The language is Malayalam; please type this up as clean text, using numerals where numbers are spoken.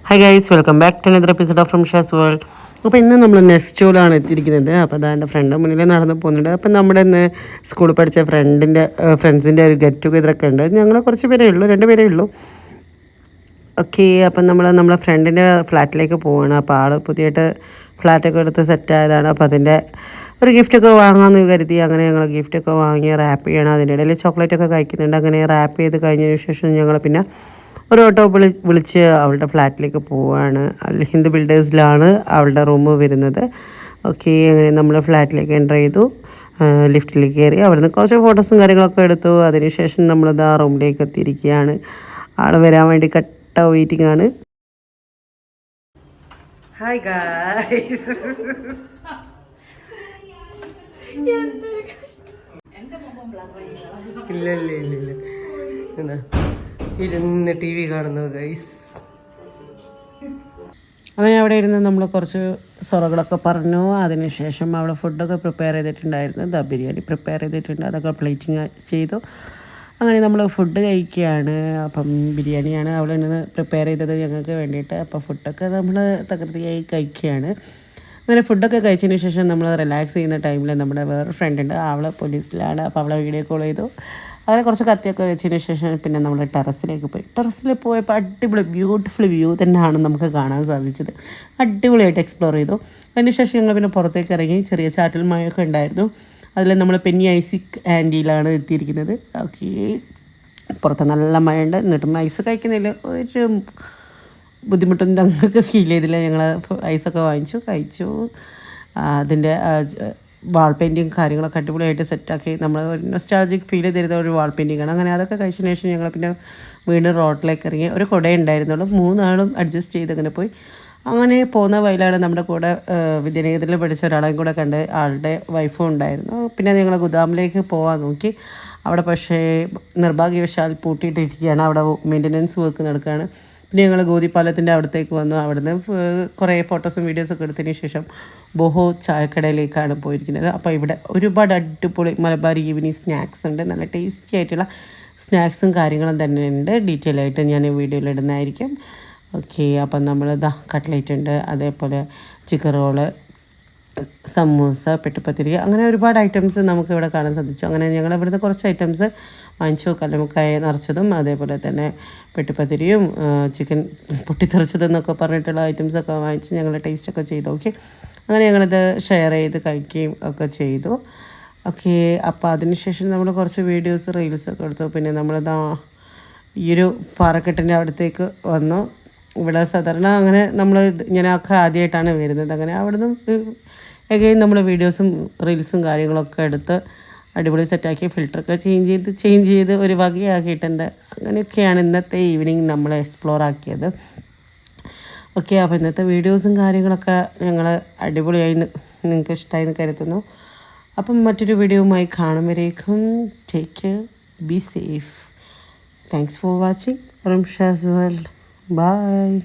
Hi guys, welcome back to another episode of from Shaz world. അപ്പോൾ ഇന്ന് നമ്മൾ നെസ്റ്റോയിലാണ് എത്തിയിരിക്കുന്നത്. അപ്പോൾ അതാ എൻ്റെ ഫ്രണ്ട് മുന്നിൽ നടന്ന് പോകുന്നുണ്ട്. അപ്പം നമ്മുടെ ഇന്ന് സ്കൂളിൽ പഠിച്ച ഫ്രണ്ട്സിൻ്റെ ഒരു ഗെറ്റ് ടുഗെദറൊക്കെ ഉണ്ട്. ഞങ്ങൾ കുറച്ച് പേരേ ഉള്ളൂ, 2 പേരേ ഉള്ളൂ. ഓക്കെ, അപ്പം നമ്മളെ ഫ്രണ്ടിൻ്റെ ഫ്ലാറ്റിലേക്ക് പോവുകയാണ്. അപ്പോൾ ആൾ പുതിയതായിട്ട് ഫ്ലാറ്റൊക്കെ എടുത്ത് സെറ്റായതാണ്. അപ്പോൾ അതിൻ്റെ ഒരു ഗിഫ്റ്റൊക്കെ വാങ്ങാമെന്ന് കരുതി. അങ്ങനെ ഞങ്ങൾ ഗിഫ്റ്റൊക്കെ വാങ്ങി റാപ്പ് ചെയ്യണം. അതിൻ്റെ ഇടയിൽ ചോക്ലേറ്റൊക്കെ കഴിക്കുന്നുണ്ട്. അങ്ങനെ റാപ്പ് ചെയ്ത് കഴിഞ്ഞതിന് ശേഷം ഞങ്ങൾ പിന്നെ ഒരു ഓട്ടോ വിളിച്ച് അവളുടെ ഫ്ലാറ്റിലേക്ക് പോവുകയാണ്. അൽ ഹിന്ദ് ബിൽഡേഴ്സിലാണ് അവളുടെ റൂം വരുന്നത്. ഓക്കെ, അങ്ങനെ നമ്മൾ ഫ്ലാറ്റിലേക്ക് എൻ്റർ ചെയ്തു. ലിഫ്റ്റിലേക്ക് കയറി അവിടുന്ന് കുറച്ച് ഫോട്ടോസും കാര്യങ്ങളൊക്കെ എടുത്തു. അതിനുശേഷം നമ്മളത് ആ റൂമിലേക്ക് എത്തിയിരിക്കുകയാണ്. ആൾ വരാൻ വേണ്ടി കട്ട വെയിറ്റിംഗ് ആണ്. ഹായ് ഗായ്സ്, ഇല്ല ഇരുന്ന് ടി വി കാണുന്നു ഗൈസ്. അങ്ങനെ അവിടെ ഇരുന്ന് നമ്മൾ കുറച്ച് സൊറകളൊക്കെ പറഞ്ഞു. അതിനുശേഷം അവിടെ ഫുഡൊക്കെ പ്രിപ്പയർ ചെയ്തിട്ടുണ്ടായിരുന്നു. ബിരിയാണി പ്രിപ്പയർ ചെയ്തിട്ടുണ്ട്, അതൊക്കെ പ്ലേറ്റിങ് ചെയ്തു. അങ്ങനെ നമ്മൾ ഫുഡ് കഴിക്കുകയാണ്. അപ്പം ബിരിയാണിയാണ് അവിടെ നിന്ന് പ്രിപ്പയർ ചെയ്തത് ഞങ്ങൾക്ക് വേണ്ടിയിട്ട്. അപ്പോൾ ഫുഡൊക്കെ നമ്മൾ തകൃതിയായി കഴിക്കുകയാണ്. അങ്ങനെ ഫുഡൊക്കെ കഴിച്ചതിന് ശേഷം നമ്മൾ റിലാക്സ് ചെയ്യുന്ന ടൈമിൽ നമ്മുടെ വേറൊരു ഫ്രണ്ട് ഉണ്ട്, അവൾ പോലീസിലാണ്. അപ്പോൾ അവളെ വീഡിയോ കോൾ ചെയ്തു. അങ്ങനെ കുറച്ച് കത്തിയൊക്കെ വെച്ചതിന് ശേഷം പിന്നെ നമ്മൾ ടെറസിലേക്ക് പോയി. ടെറസിൽ പോയപ്പോൾ അടിപൊളി ബ്യൂട്ടിഫുൾ വ്യൂ തന്നെയാണ് നമുക്ക് കാണാൻ സാധിച്ചത്. അടിപൊളിയായിട്ട് എക്സ്പ്ലോർ ചെയ്തു. അതിന് ശേഷം ഞങ്ങൾ പിന്നെ പുറത്തേക്ക് ഇറങ്ങി. ചെറിയ ചാറ്റൽ മഴയൊക്കെ ഉണ്ടായിരുന്നു. അതിൽ നമ്മൾ പെന്നി ഐസിക് ആൻറ്റിയിലാണ് എത്തിയിരിക്കുന്നത്. ഓക്കെ, പുറത്ത് നല്ല മഴയുണ്ട്. എന്നിട്ടും ഐസ് കഴിക്കുന്നതിൽ ഒരു ബുദ്ധിമുട്ടും ഞങ്ങൾക്ക് ഫീൽ ചെയ്തില്ല. ഞങ്ങൾ ഐസൊക്കെ വാങ്ങിച്ചു, കഴിച്ചു. അതിൻ്റെ വാൾ പെയിൻറ്റിങ് കാര്യങ്ങളൊക്കെ അടിപൊളിയായിട്ട് സെറ്റാക്കി നമ്മൾ ഒരു നൊസ്റ്റാൾജിക് ഫീൽ തരുന്ന ഒരു വാൾ പെയിൻറ്റിങ്ങാണ്. അങ്ങനെ അതൊക്കെ കഴിച്ചതിന് ശേഷം ഞങ്ങൾ പിന്നെ വീണ്ടും റോഡിലേക്ക് ഇറങ്ങി. ഒരു കുട ഉണ്ടായിരുന്നുള്ളൂ, 3 ആളും അഡ്ജസ്റ്റ് ചെയ്ത് അങ്ങനെ പോയി. അങ്ങനെ പോകുന്ന വഴിയിലാണ് നമ്മുടെ കൂടെ വിദ്യാനികേതനിൽ പഠിച്ച ഒരാളെയും കൂടെ കണ്ട്. ആളുടെ വൈഫും ഉണ്ടായിരുന്നു. പിന്നെ ഞങ്ങൾ ഗുദാമിലേക്ക് പോകാൻ നോക്കി. അവിടെ പക്ഷേ നിർഭാഗ്യവശാൽ പൂട്ടിയിട്ടിരിക്കുകയാണ്. അവിടെ മെയിൻ്റനൻസ് വർക്ക് നടക്കുകയാണ്. പിന്നെ ഞങ്ങൾ ഗോതിപ്പാലത്തിൻ്റെ അവിടത്തേക്ക് വന്നു. അവിടുന്ന് കുറേ ഫോട്ടോസും വീഡിയോസൊക്കെ എടുത്തതിന് ശേഷം ബോഹോ ചായക്കടയിലേക്കാണ് പോയിരിക്കുന്നത്. അപ്പോൾ ഇവിടെ ഒരുപാട് അടിപൊളി മലബാർ ഈവനിങ് സ്നാക്സ് ഉണ്ട്. നല്ല ടേസ്റ്റി ആയിട്ടുള്ള സ്നാക്സും കാര്യങ്ങളും തന്നെ ഉണ്ട്. ഡീറ്റെയിൽ ആയിട്ട് ഞാൻ വീഡിയോയിൽ ഇടുന്നതായിരിക്കും. ഓക്കെ, അപ്പം നമ്മൾ കട്ട്ലേറ്റ് ഉണ്ട്, അതേപോലെ ചിക്കൻ റോള്, സമൂസ, പെട്ടിപ്പത്തിരി, അങ്ങനെ ഒരുപാട് ഐറ്റംസ് നമുക്ക് ഇവിടെ കാണാൻ സാധിച്ചു. അങ്ങനെ ഞങ്ങൾ ഇവിടുന്ന് കുറച്ച് ഐറ്റംസ് വാങ്ങിച്ചു. കല്ലുമുക്കായ നിറച്ചതും അതേപോലെ തന്നെ പെട്ടിപ്പത്തിരിയും ചിക്കൻ പൊട്ടിത്തെറിച്ചതെന്നൊക്കെ പറഞ്ഞിട്ടുള്ള ഐറ്റംസൊക്കെ വാങ്ങിച്ച് ഞങ്ങൾ ടേസ്റ്റൊക്കെ ചെയ്തു. ഓക്കെ, അങ്ങനെ ഞങ്ങളിത് ഷെയർ ചെയ്ത് കഴിക്കുകയും ഒക്കെ ചെയ്തു. ഓക്കെ, അപ്പോൾ അതിനുശേഷം നമ്മൾ കുറച്ച് വീഡിയോസ് റീൽസൊക്കെ എടുത്തു. പിന്നെ നമ്മളിതാ ഈ ഒരു പാറക്കെട്ടിൻ്റെ അടുത്തേക്ക് വന്നു. ഇവിടെ സാധാരണ അങ്ങനെ നമ്മൾ ഇങ്ങനെയൊക്കെ ആദ്യമായിട്ടാണ് വരുന്നത്. അങ്ങനെ അവിടുന്ന് എഗെയിൻ നമ്മൾ വീഡിയോസും റീൽസും കാര്യങ്ങളൊക്കെ എടുത്ത് അടിപൊളി സെറ്റാക്കി ഫിൽറ്ററൊക്കെ ചേഞ്ച് ചെയ്ത് ഒരു വകയാക്കിയിട്ടുണ്ട്. അങ്ങനെയൊക്കെയാണ് ഇന്നത്തെ ഈവനിങ് നമ്മൾ എക്സ്പ്ലോർ ആക്കിയത്. ഓക്കെ, അപ്പോൾ ഇന്നത്തെ വീഡിയോസും കാര്യങ്ങളൊക്കെ ഞങ്ങൾ അടിപൊളിയായി നിങ്ങൾക്ക് ഇഷ്ടമായി എന്ന് കരുതുന്നു. അപ്പം മറ്റൊരു വീഡിയോയുമായി കാണുമ്പോഴേക്കും take care, be safe. Thanks for watching from Shaz world. Bye.